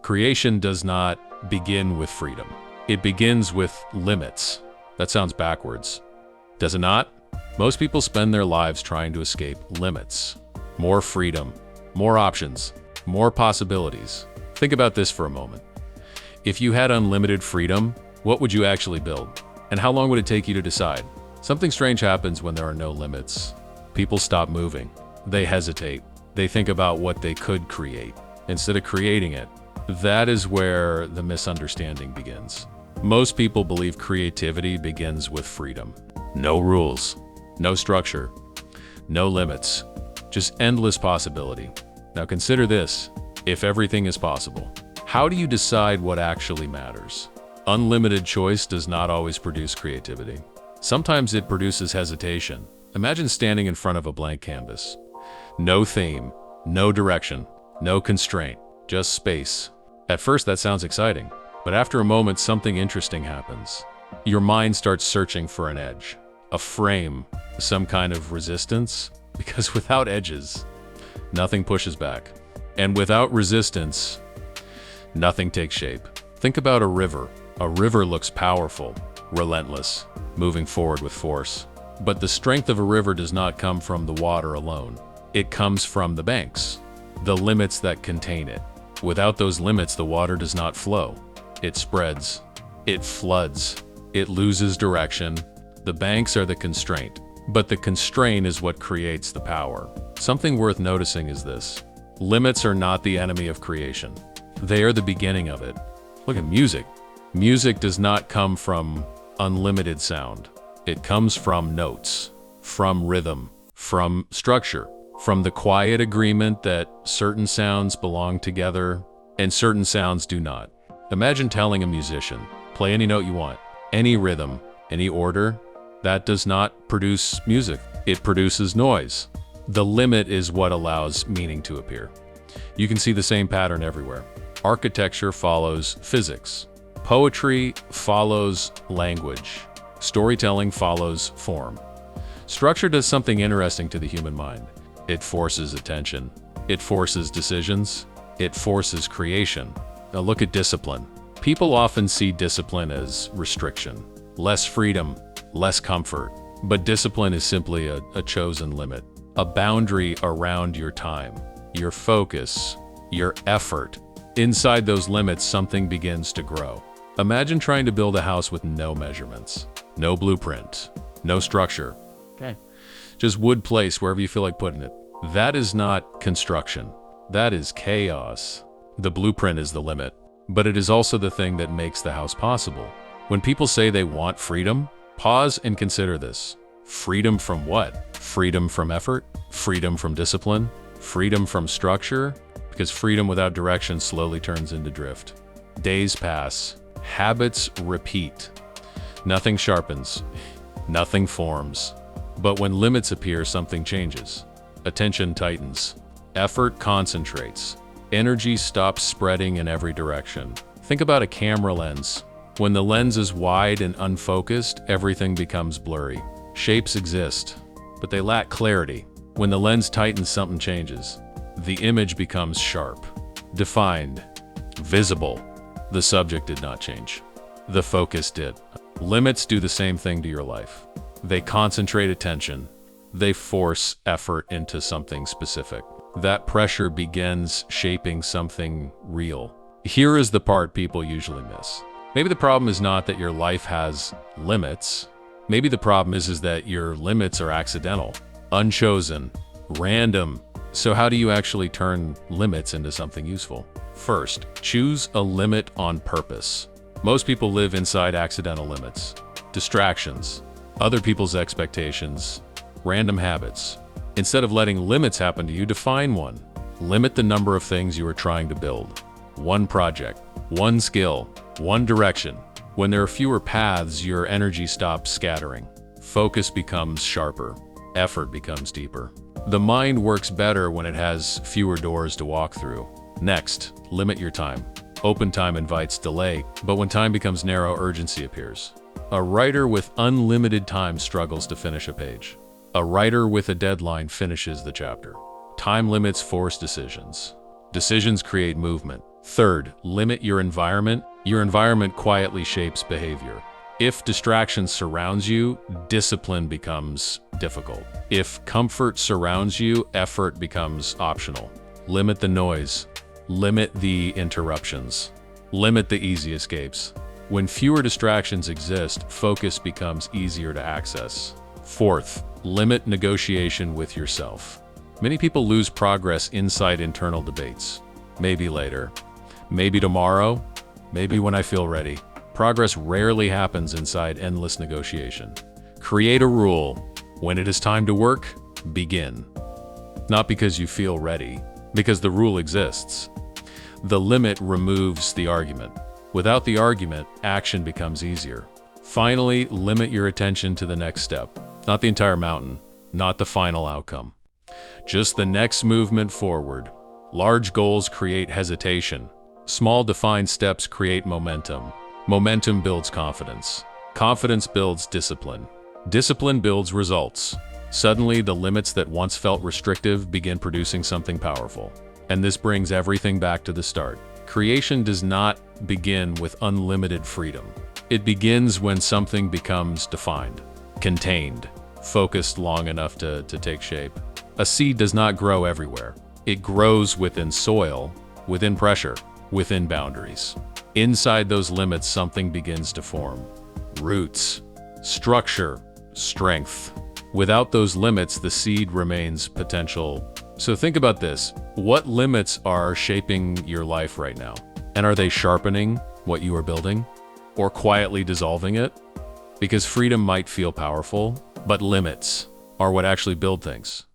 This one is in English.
Creation does not begin with freedom. It begins with limits. That sounds backwards. Does it not? Most people spend their lives trying to escape limits. More freedom, more options, more possibilities. Think about this for a moment. If you had unlimited freedom, what would you actually build? And how long would it take you to decide? Something strange happens when there are no limits. People stop moving. They hesitate. They think about what they could create instead of creating it. That is where the misunderstanding begins. Most people believe creativity begins with freedom. No rules, no structure, no limits, just endless possibility. Now consider this: if everything is possible, how do you decide what actually matters? Unlimited choice does not always produce creativity. Sometimes it produces hesitation. Imagine standing in front of a blank canvas. No theme, no direction, no constraint, just space. At first that sounds exciting, but after a moment something interesting happens. Your mind starts searching for an edge, a frame, some kind of resistance, because without edges, nothing pushes back. And without resistance, nothing takes shape. Think about a river. A river looks powerful, relentless, moving forward with force. But the strength of a river does not come from the water alone. It comes from the banks, the limits that contain it. Without those limits, the water does not flow. It spreads, it floods, it loses direction. The banks are the constraint, but the constraint is what creates the power. Something worth noticing is this: limits are not the enemy of creation. They are the beginning of it. Look at music. Music does not come from unlimited sound. It comes from notes, from rhythm, from structure, from the quiet agreement that certain sounds belong together and certain sounds do not. Imagine telling a musician, play any note you want, any rhythm, any order. That does not produce music. It produces noise. The limit is what allows meaning to appear. You can see the same pattern everywhere. Architecture follows physics. Poetry follows language. Storytelling follows form. Structure does something interesting to the human mind. It forces attention. It forces decisions. It forces creation. Now look at discipline. People often see discipline as restriction, less freedom, less comfort. But discipline is simply a chosen limit, a boundary around your time, your focus, your effort. Inside those limits, something begins to grow. Imagine trying to build a house with no measurements, no blueprint, no structure. Okay. Just wood placed wherever you feel like putting it. That is not construction. That is chaos. The blueprint is the limit, but it is also the thing that makes the house possible. When people say they want freedom, pause and consider this. Freedom from what? Freedom from effort? Freedom from discipline? Freedom from structure? Because freedom without direction slowly turns into drift. Days pass. Habits repeat. Nothing sharpens. Nothing forms. But when limits appear, something changes. Attention tightens. Effort concentrates. Energy stops spreading in every direction. Think about a camera lens. When the lens is wide and unfocused, everything becomes blurry. Shapes exist, but they lack clarity. When the lens tightens, something changes. The image becomes sharp, defined, visible. The subject did not change. The focus did. Limits do the same thing to your life. They concentrate attention. They force effort into something specific. That pressure begins shaping something real. Here is the part people usually miss. Maybe the problem is not that your life has limits. Maybe the problem is that your limits are accidental, unchosen, random. So how do you actually turn limits into something useful? First, choose a limit on purpose. Most people live inside accidental limits. Distractions, other people's expectations, random habits. Instead of letting limits happen to you, define one. Limit the number of things you are trying to build. One project, one skill, one direction. When there are fewer paths, your energy stops scattering. Focus becomes sharper. Effort becomes deeper. The mind works better when it has fewer doors to walk through. Next, limit your time. Open time invites delay, but when time becomes narrow, urgency appears. A writer with unlimited time struggles to finish a page. A writer with a deadline finishes the chapter. Time limits force decisions. Decisions create movement. Third, limit your environment. Your environment quietly shapes behavior. If distraction surrounds you, discipline becomes difficult. If comfort surrounds you, effort becomes optional. Limit the noise. Limit the interruptions. Limit the easy escapes. When fewer distractions exist, focus becomes easier to access. Fourth, limit negotiation with yourself. Many people lose progress inside internal debates. Maybe later. Maybe tomorrow. Maybe when I feel ready. Progress rarely happens inside endless negotiation. Create a rule. When it is time to work, begin. Not because you feel ready, because the rule exists. The limit removes the argument. Without the argument, action becomes easier. Finally, limit your attention to the next step. Not the entire mountain, not the final outcome. Just the next movement forward. Large goals create hesitation. Small defined steps create momentum. Momentum builds confidence. Confidence builds discipline. Discipline builds results. Suddenly, the limits that once felt restrictive begin producing something powerful. And this brings everything back to the start. Creation does not begin with unlimited freedom. It begins when something becomes defined, contained, focused long enough to take shape. A seed does not grow everywhere. It grows within soil, within pressure, within boundaries. Inside those limits, something begins to form. Roots, structure, strength. Without those limits, the seed remains potential. So think about this. What limits are shaping your life right now? And are they sharpening what you are building? Or quietly dissolving it? Because freedom might feel powerful, but limits are what actually build things.